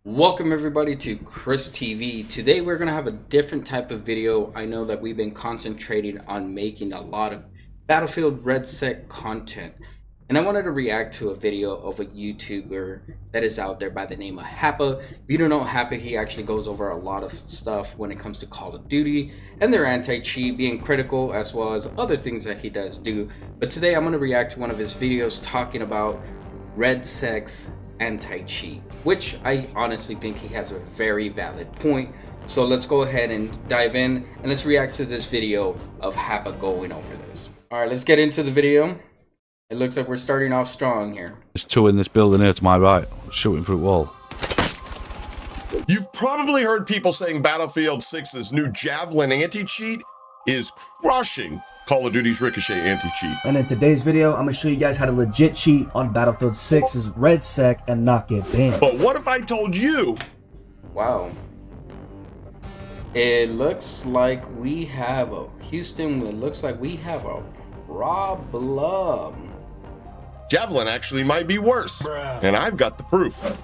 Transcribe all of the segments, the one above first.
Welcome everybody to Chris TV. Today we're going to have a different type of video. I know that we've been concentrating on making a lot of Battlefield RedSec content. And I wanted to react to a video of a YouTuber that is out there by the name of ItsHapa. If you don't know ItsHapa, he actually goes over a lot of stuff when it comes to Call of Duty and their anti-cheat, being critical as well as other things that he does do. But today I'm going to react to one of his videos talking about RedSec's anti-cheat, which I honestly think he has a very valid point. So let's go ahead and dive in and let's react to this video of ItsHapa going over this. All right, let's get into the video. It looks like we're starting off strong here. There's two in this building here to my right, shooting through the wall. You've probably heard people saying Battlefield 6's new Javelin anti-cheat is crushing Call of Duty's Ricochet anti-cheat. And in today's video, I'm gonna show you guys how to legit cheat on Battlefield 6's RedSec and not get banned. But what if I told you? Wow. It looks like we have a Houston. It looks like we have a problem. Javelin actually might be worse. And I've got the proof.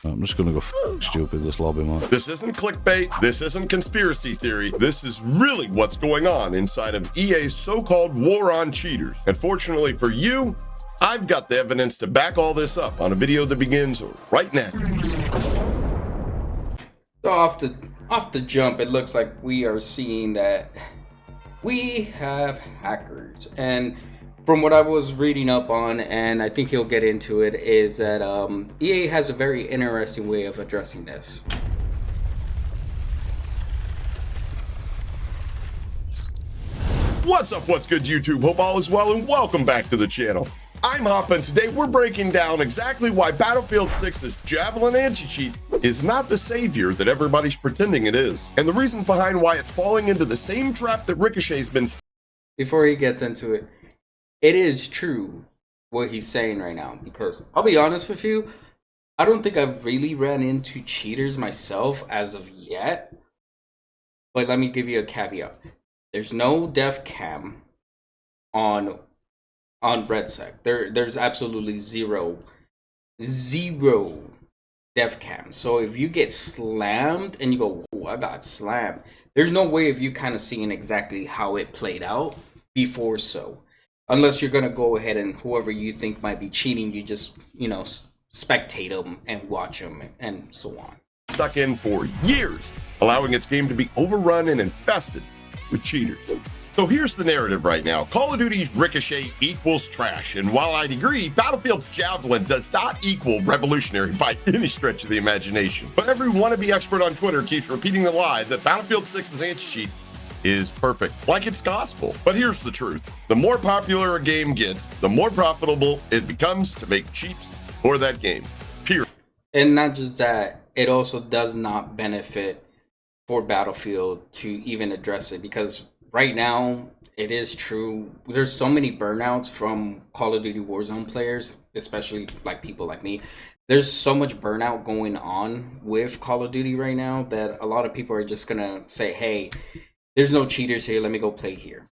I'm just gonna go stupid this lobby, man. This isn't clickbait. This isn't conspiracy theory. This is really what's going on inside of EA's so-called war on cheaters. And fortunately for you, I've got the evidence to back all this up on a video that begins right now. So off the jump, it looks like we are seeing that we have hackers. And from what I was reading up on, and I think he'll get into it, is that EA has a very interesting way of addressing this. What's up, what's good, YouTube? Hope all is well, and welcome back to the channel. I'm ItsHapa, and today we're breaking down exactly why Battlefield 6's Javelin anti-cheat is not the savior that everybody's pretending it is, and the reasons behind why it's falling into the same trap that Ricochet's been. Before he gets into it, it is true what he's saying right now, because I'll be honest with you, I don't think I've really ran into cheaters myself as of yet. But let me give you a caveat. There's no def cam on RedSec. There's absolutely zero def cam. So if you get slammed and you go, oh, I got slammed, there's no way of you kind of seeing exactly how it played out before so. Unless you're going to go ahead and whoever you think might be cheating, you just, spectate them and watch them and so on. Stuck in for years, allowing its game to be overrun and infested with cheaters. So here's the narrative right now. Call of Duty's Ricochet equals trash. And while I'd agree, Battlefield's Javelin does not equal revolutionary by any stretch of the imagination. But every wannabe expert on Twitter keeps repeating the lie that Battlefield 6's anti-cheat is perfect, like it's gospel. But here's the truth. The more popular a game gets, the more profitable it becomes to make cheats for that game, period. And not just that, it also does not benefit for Battlefield to even address it, because right now, it is true, there's so many burnouts from Call of Duty Warzone players, especially like people like me. There's so much burnout going on with Call of Duty right now that a lot of people are just gonna say, hey, there's no cheaters here, let me go play here.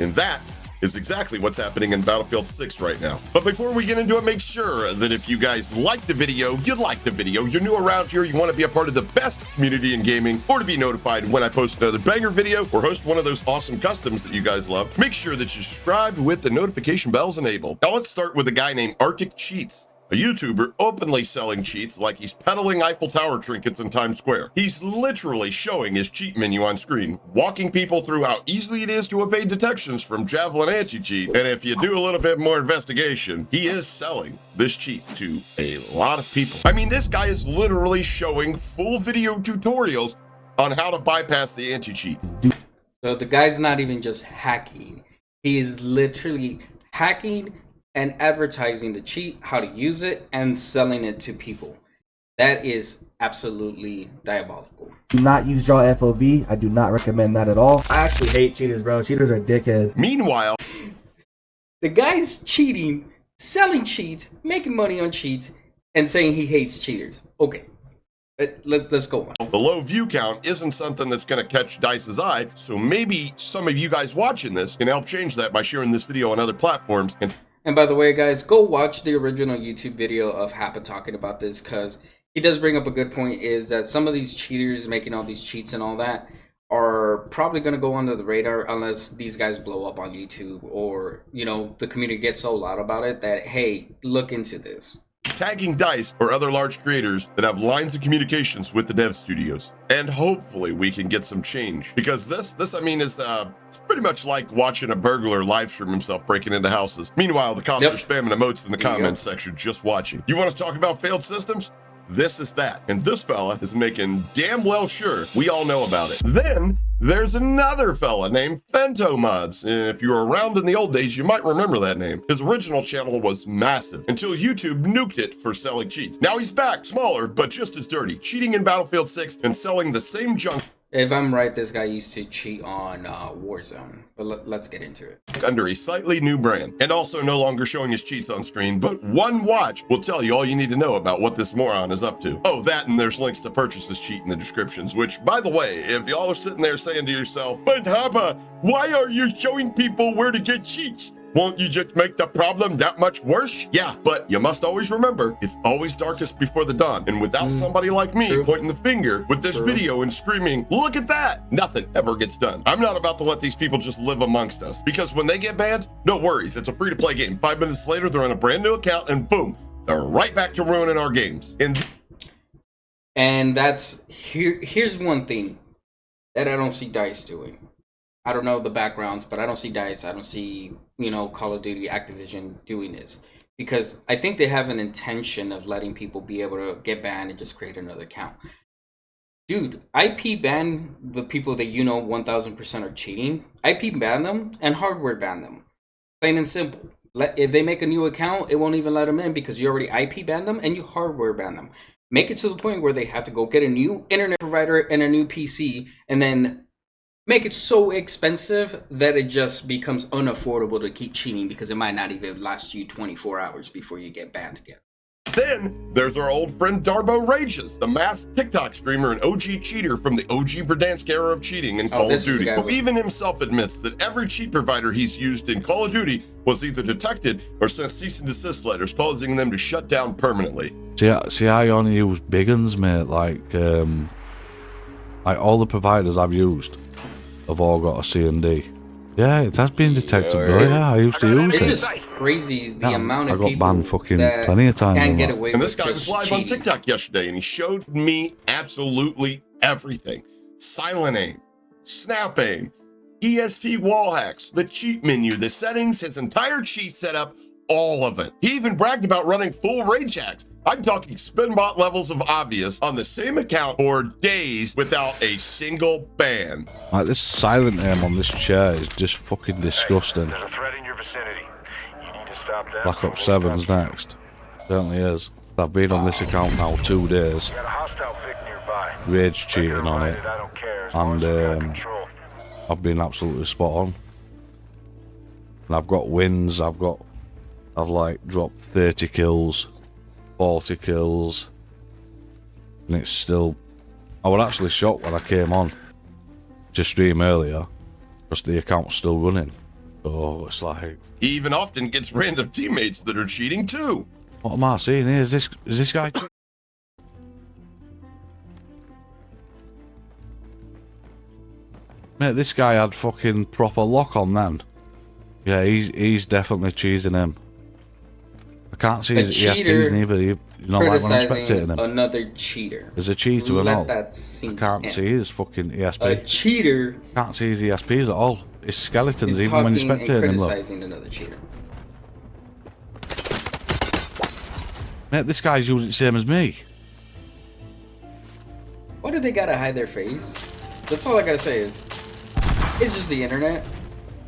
And that is exactly what's happening in Battlefield 6 right now. But before we get into it, make sure that if you guys like the video, you're new around here, you want to be a part of the best community in gaming, or to be notified when I post another banger video or host one of those awesome customs that you guys love, make sure that you subscribe with the notification bells enabled. Now let's start with a guy named Arctic Cheats, a YouTuber openly selling cheats like he's peddling Eiffel Tower trinkets in Times Square. He's literally showing his cheat menu on screen, walking people through how easily it is to evade detections from Javelin anti-cheat. And if you do a little bit more investigation, he is selling this cheat to a lot of people. I mean, this guy is literally showing full video tutorials on how to bypass the anti-cheat. So the guy's not even just hacking. He is literally hacking and advertising the cheat, how to use it, and selling it to people. That is absolutely diabolical. Do not use draw FOV. I do not recommend that at all. I actually hate cheaters, bro. Cheaters are dickheads. Meanwhile, the guy's cheating, selling cheats, making money on cheats, and saying he hates cheaters. Okay, let's go on. The low view count isn't something that's going to catch Dice's eye, so maybe some of you guys watching this can help change that by sharing this video on other platforms. And by the way, guys, go watch the original YouTube video of Hapa talking about this, because he does bring up a good point, is that some of these cheaters making all these cheats and all that are probably going to go under the radar unless these guys blow up on YouTube, or, you know, the community gets so loud about it that, hey, look into this. Tagging DICE or other large creators that have lines of communications with the dev studios. And hopefully we can get some change, because this I mean is it's pretty much like watching a burglar live stream himself breaking into houses. Meanwhile, the cops are spamming emotes in the comments section just watching. You want to talk about failed systems? This is that. And this fella is making damn well sure we all know about it. Then there's another fella named FentoMods. If you were around in the old days, you might remember that name. His original channel was massive until YouTube nuked it for selling cheats. Now he's back, smaller, but just as dirty, cheating in Battlefield 6 and selling the same junk. If I'm right, this guy used to cheat on Warzone, but let's get into it. Under a slightly new brand, and also no longer showing his cheats on screen, but one watch will tell you all you need to know about what this moron is up to. Oh, that, and there's links to purchase this cheat in the descriptions, which, by the way, if y'all are sitting there saying to yourself, but Hapa, why are you showing people where to get cheats? Won't you just make the problem that much worse? Yeah, but you must always remember, it's always darkest before the dawn. And without somebody like me pointing the finger with this video and screaming, look at that, nothing ever gets done. I'm not about to let these people just live amongst us, because when they get banned, no worries, it's a free-to-play game. 5 minutes later, they're on a brand new account, and boom, they're right back to ruining our games. And that's, here's one thing that I don't see DICE doing. I don't know the backgrounds, but I don't see DICE. I don't see, you know, Call of Duty, Activision doing this, because I think they have an intention of letting people be able to get banned and just create another account. Dude, IP ban the people that you know 1000% are cheating. IP ban them and hardware ban them. Plain and simple. If they make a new account, it won't even let them in because you already IP banned them and you hardware ban them. Make it to the point where they have to go get a new internet provider and a new PC, and then make it so expensive that it just becomes unaffordable to keep cheating, because it might not even last you 24 hours before you get banned again. Then there's our old friend Darbo Rages, the masked TikTok streamer and OG cheater from the OG Verdansk era of cheating in Call of Duty, who even himself admits that every cheat provider he's used in Call of Duty was either detected or sent cease and desist letters, causing them to shut down permanently. See, I only use big uns, mate. Like all the providers I've used have all got a C&D. Yeah, it has been detected, bro. Yeah, I used to use it. It's just crazy the amount of people people banned fucking plenty of times can't get away with. And this guy was live on TikTok yesterday, and he showed me absolutely everything. Silent aim, snap aim, ESP wall hacks, the cheat menu, the settings, his entire cheat setup, all of it. He even bragged about running full rage hacks. I'm talking spinbot levels of obvious on the same account for days without a single ban. Like, this silent aim on this chair is just fucking disgusting. There's a threat in your vicinity. You need to stop that. Black Ops 7's next. Certainly is. I've been on this account now 2 days. Got a hostile Vic nearby. Rage cheating on it. I don't care, as long as we got control. I've been absolutely spot on. And I've got wins. I've like dropped 30 kills, 40 kills, and it's still. I was actually shocked when I came on to stream earlier because the account was still running. So it's like, He even often gets random teammates that are cheating too. what am I seeing here? Is this guy? Mate, this guy had fucking proper lock on then. Yeah, he's definitely cheesing him. I can't see his ESPs neither. You know, like when I'm spectating him. Another cheater. There's a cheater and all. That sink I can't in. see his fucking ESP. A cheater. Can't see his ESPs at all. His skeletons, Is even when you're talking spectating and him. Look. criticizing another cheater. Mate, this guy's using the same as me. Why do they gotta hide their face? That's all I gotta say is, it's just the internet.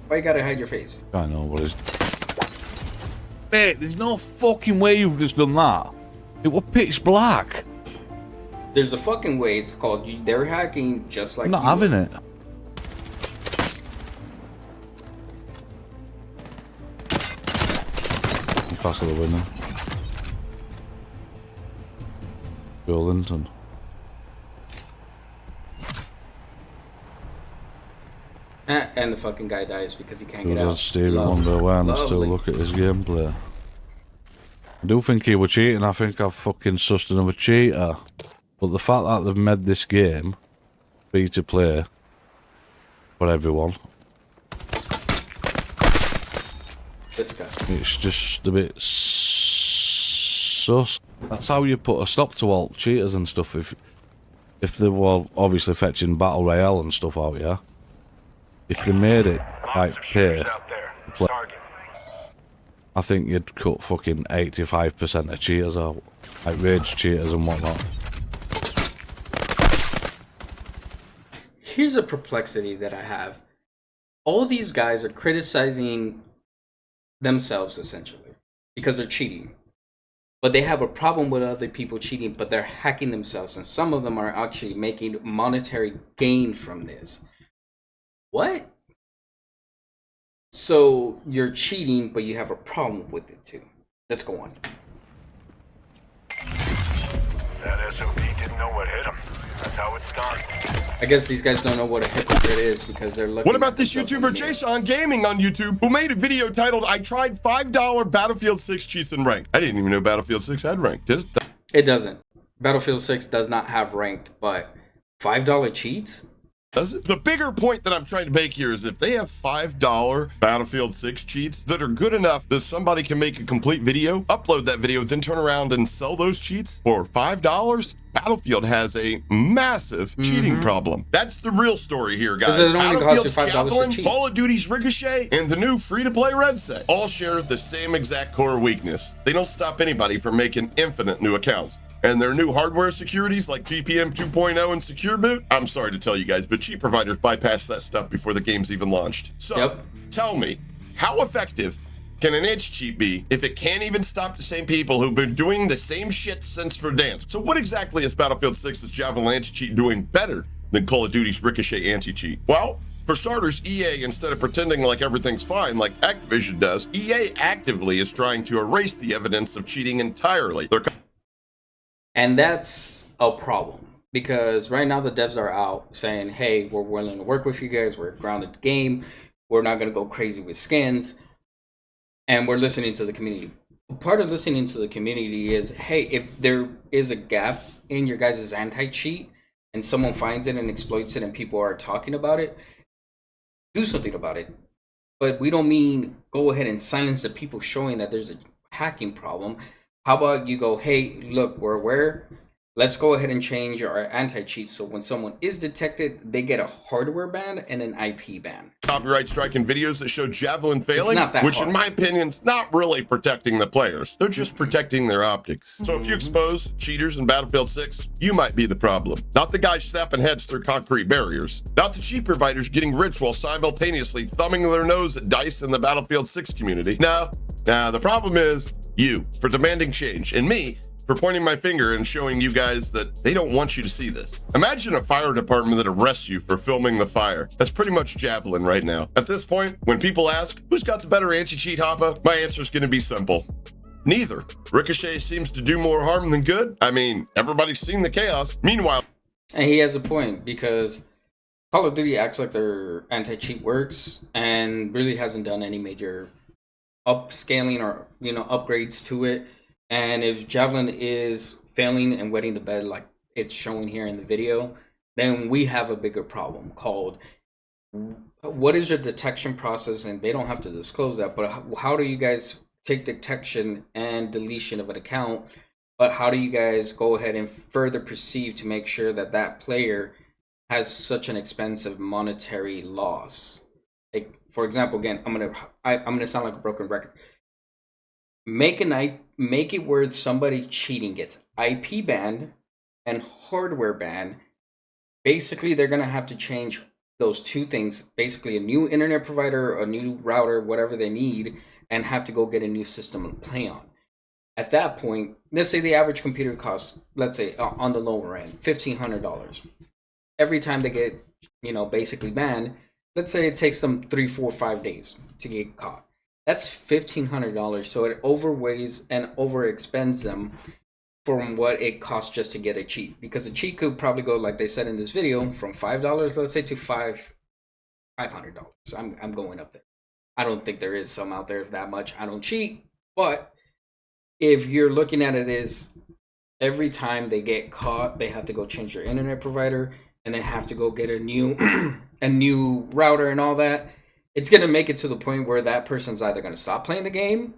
Why you gotta hide your face? I know what is. Mate, there's no fucking way you've just done that. It was pitch black. There's a fucking way. It's called they're hacking just like I'm not you having are. it. I'm past the winner. Joe Linton. And the fucking guy dies because he can't Who get out. does Stevie Wonder when still Lovely. look at his gameplay? I do think he was cheating. I think I've fucking sussed another cheater. But the fact that they've made this game free to play for everyone, Disgusting. it's just a bit sus. That's how you put a stop to all cheaters and stuff. If they were obviously fetching Battle Royale and stuff out, yeah? If they made it like Officer pay, shooters out there. play, Target. I think you'd cut fucking 85% of cheaters out. Like rage cheaters and whatnot. Here's a perplexity that I have. All these guys are criticizing themselves essentially because they're cheating. But they have a problem with other people cheating, but they're hacking themselves, and some of them are actually making monetary gain from this. What? So you're cheating, but you have a problem with it too. Let's go on. That SOB didn't know what hit him. That's how it's done. I guess these guys don't know what a hypocrite is because they're looking. What about at this themselves in YouTuber the mirror. Jason Gaming on YouTube who made a video titled "I tried $5 Battlefield 6 cheats in ranked"? I didn't even know Battlefield 6 had ranked. Does it? It doesn't. Battlefield 6 does not have ranked, but $5 cheats? Does it? The bigger point that I'm trying to make here is if they have $5 Battlefield 6 cheats that are good enough that somebody can make a complete video, upload that video, then turn around and sell those cheats for $5, Battlefield has a massive cheating problem. That's the real story here, guys. it only costs you $5 for Javelin, cheat. Call of Duty's Ricochet, and the new free-to-play RedSec all share the same exact core weakness. They don't stop anybody from making infinite new accounts. And their new hardware securities like GPM 2.0 and Secure Boot, I'm sorry to tell you guys, but cheat providers bypass that stuff before the game's even launched. So, Tell me, how effective can an edge cheat be if it can't even stop the same people who've been doing the same shit since Verdansk? So what exactly is Battlefield 6's Javelin anti-cheat doing better than Call of Duty's Ricochet anti-cheat? Well, for starters, EA, instead of pretending like everything's fine like Activision does, EA actively is trying to erase the evidence of cheating entirely. And that's a problem because right now the devs are out saying, hey, we're willing to work with you guys. We're a grounded game. We're not going to go crazy with skins. And we're listening to the community. Part of listening to the community is, hey, if there is a gap in your guys' anti-cheat and someone finds it and exploits it and people are talking about it, do something about it. But we don't mean go ahead and silence the people showing that there's a hacking problem. How about you go, hey, look, we're aware. Let's go ahead and change our anti-cheat so when someone is detected, they get a hardware ban and an IP ban. Copyright striking videos that show Javelin failing, It's not that which hard. in my opinion is not really protecting the players. They're just protecting their optics. So if you expose cheaters in Battlefield 6, you might be the problem. Not the guys snapping heads through concrete barriers. Not the cheat providers getting rich while simultaneously thumbing their nose at DICE in the Battlefield 6 community. No, the problem is you for demanding change, and me for pointing my finger and showing you guys that they don't want you to see this. Imagine a fire department that arrests you for filming the fire. That's pretty much Javelin right now. At this point, when people ask, who's got the better anti-cheat, Hapa? My answer is gonna be simple. Neither. Ricochet seems to do more harm than good. I mean, everybody's seen the chaos. Meanwhile, And he has a point because Call of Duty acts like their anti-cheat works and really hasn't done any major upscaling or upgrades to it. And if Javelin is failing and wetting the bed like it's showing here in the video, then we have a bigger problem called what is your detection process? And they don't have to disclose that, but how do you guys take detection and deletion of an account? But how do you guys go ahead and further perceive to make sure that that player has such an expensive monetary loss? Like, for example, again, I'm gonna sound like a broken record. Make it where somebody cheating gets IP banned and hardware banned. Basically, they're gonna have to change those two things. Basically, a new internet provider, a new router, whatever they need, and have to go get a new system to play on. At that point, let's say the average computer costs, let's say on the lower end, $1,500. Every time they get, basically banned, let's say it takes them 3, 4, 5 days to get caught. That's $1,500. So it overweighs and overexpends them from what it costs just to get a cheat. Because a cheat could probably go, like they said in this video, from $5, let's say, to $500. I'm going up there. I don't think there is some out there that much. I don't cheat, but if you're looking at it as every time they get caught, they have to go change their internet provider and they have to go get a new a new router and all that. It's gonna make it to the point where that person's either gonna stop playing the game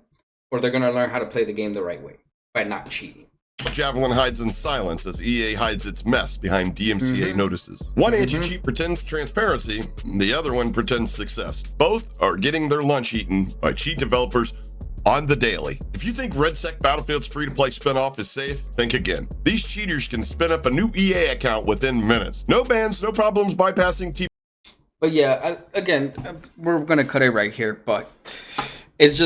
or they're gonna learn how to play the game the right way by not cheating. Javelin hides in silence as EA hides its mess behind DMCA notices. One anti-cheat pretends transparency, the other one pretends success. Both are getting their lunch eaten by cheat developers on the daily. If you think RedSec Battlefield's free-to-play spinoff is safe, think again. These cheaters can spin up a new EA account within minutes. No bans, no problems bypassing But yeah, again, we're gonna cut it right here, but it's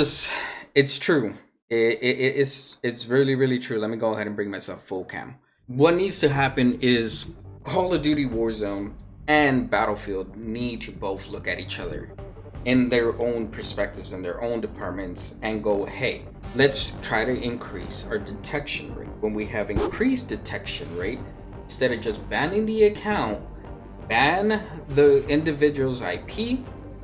true. It's really, really true. Let me go ahead and bring myself full cam. What needs to happen is Call of Duty Warzone and Battlefield need to both look at each other in their own perspectives, in their own departments, and go, hey, let's try to increase our detection rate. When we have increased detection rate, instead of just banning the account, ban the individual's IP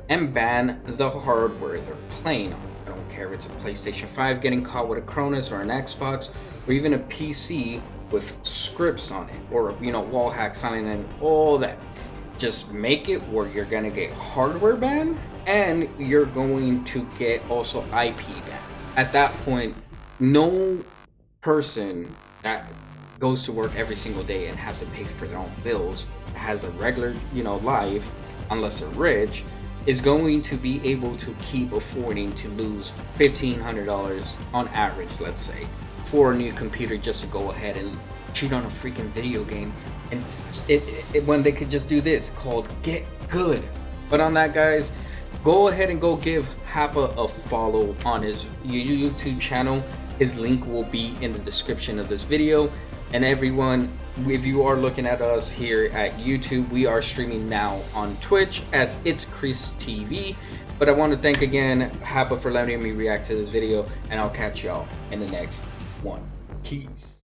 and ban the hardware they're playing on. I don't care if it's a PlayStation 5 getting caught with a Cronus or an Xbox or even a PC with scripts on it, or wall hack signing and all that. Just make it where you're gonna get hardware ban and you're going to get also IP ban. At that point, no person that goes to work every single day and has to pay for their own bills, has a regular life, unless they're rich, is going to be able to keep affording to lose $1,500 on average, let's say, for a new computer just to go ahead and cheat on a freaking video game. And when they could just do this called get good. But on that, guys, go ahead and go give Hapa a follow on his YouTube channel. His link will be in the description of this video. And everyone, if you are looking at us here at YouTube, we are streaming now on Twitch as It's Chris TV. But I want to thank again Hapa for letting me react to this video, and I'll catch y'all in the next one. Peace.